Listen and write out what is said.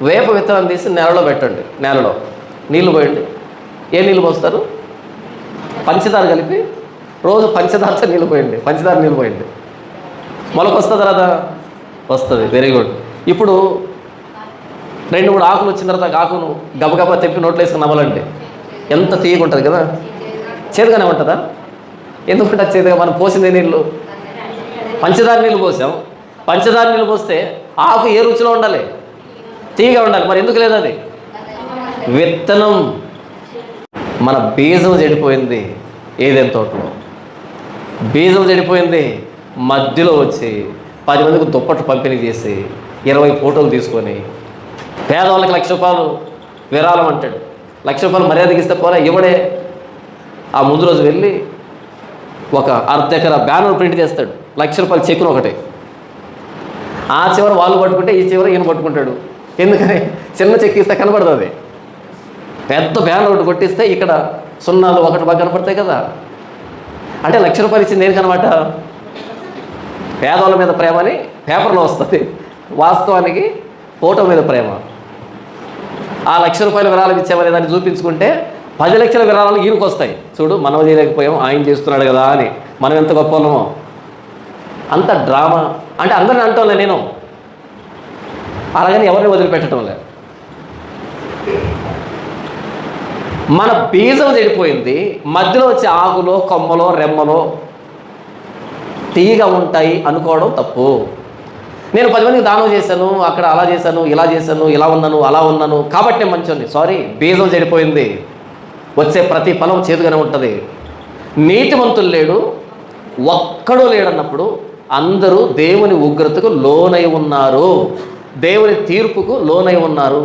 వేప విత్తనం తీసి నేలలో పెట్టండి, నేలలో నీళ్లు పోయండి. ఏ నీళ్ళు పోస్తారు? పంచదార కలిపి రోజు పంచదారతో నీళ్ళు పోయండి, పంచదార నీళ్ళు పోయండి. మొలక వస్తుంది రాదా? వస్తుంది. Very good. ఇప్పుడు 2-3 ఆకులు వచ్చిన తర్వాత ఆకును గబగబా తెప్పి నోట్లో వేసుకుని నవ్వాలండి. ఎంత తీయగా ఉంటుంది కదా. చేదుగానే ఉంటుందా? ఎందుకంటే చేదుగా మనం పోసింది నీళ్ళు పంచదార నీళ్ళు పోసాం. పంచదార నీళ్ళు పోస్తే ఆకు ఏ రుచిలో ఉండాలి? తీయగా ఉండాలి. మరి ఎందుకు లేదు అది? విత్తనం. మన బీజం చెడిపోయింది. ఏదైనా తోటలో బీజం చెడిపోయింది. మధ్యలో వచ్చి 10 మందికి దుప్పట్లు పంపిణీ చేసి 20 ఫోటోలు తీసుకొని పేదవాళ్ళకి 1,00,000 రూపాయలు విరాళం అంటాడు. 1,00,000 రూపాయలు మర్యాదకి ఇస్తే పోరా, ఇవ్వడే. ఆ ముందు రోజు వెళ్ళి ఒక అర్ధ ఎకరా బ్యానర్ ప్రింట్ చేస్తాడు, 1,00,000 రూపాయలు చెక్కును ఒకటి. ఆ చివర వాళ్ళు పట్టుకుంటే ఈ చివర ఈయన పట్టుకుంటాడు. ఎందుకని? చిన్న చెక్ ఇస్తే కనబడుతుంది. పెద్ద బ్యానర్ ఒకటి కొట్టిస్తే ఇక్కడ 0 1 బాగా కనపడతాయి కదా. అంటే 1,00,000 రూపాయలు ఇచ్చింది దేనికనమాట? పేదవాళ్ళ మీద ప్రేమ అని పేపర్లో వస్తుంది. వాస్తవానికి ఫోటో మీద ప్రేమ. ఆ 1,00,000 రూపాయల విరాళం ఇచ్చామని దాన్ని చూపించుకుంటే 10 లక్షల విరాళాలు ఈయనకు వస్తాయి. చూడు, మనం చేయలేకపోయాం, ఆయన చేస్తున్నాడు కదా అని. మనం ఎంత గొప్ప వాళ్ళమో. అంత డ్రామా. అంటే అందరిని అంటోలే నేను, అలాగని ఎవరిని వదిలిపెట్టడం లే. మన బీజం చెడిపోయింది. మధ్యలో వచ్చే ఆకులో, కొమ్మలో, రెమ్మలో తీయగా ఉంటాయి అనుకోవడం తప్పు. నేను 10 మందికి దానం చేశాను, అక్కడ అలా చేశాను, ఇలా చేశాను, ఇలా ఉన్నాను, అలా ఉన్నాను కాబట్టి నేను మంచోని. సారీ, బీజం చెడిపోయింది. వచ్చే ప్రతి ఫలం చేదుగానే ఉంటుంది. నీతిమంతులు లేడు, ఒక్కడూ లేడన్నప్పుడు అందరూ దేవుని ఉగ్రతకు లోనై ఉన్నారు, దేవుని తీర్పుకు లోనై ఉన్నారు.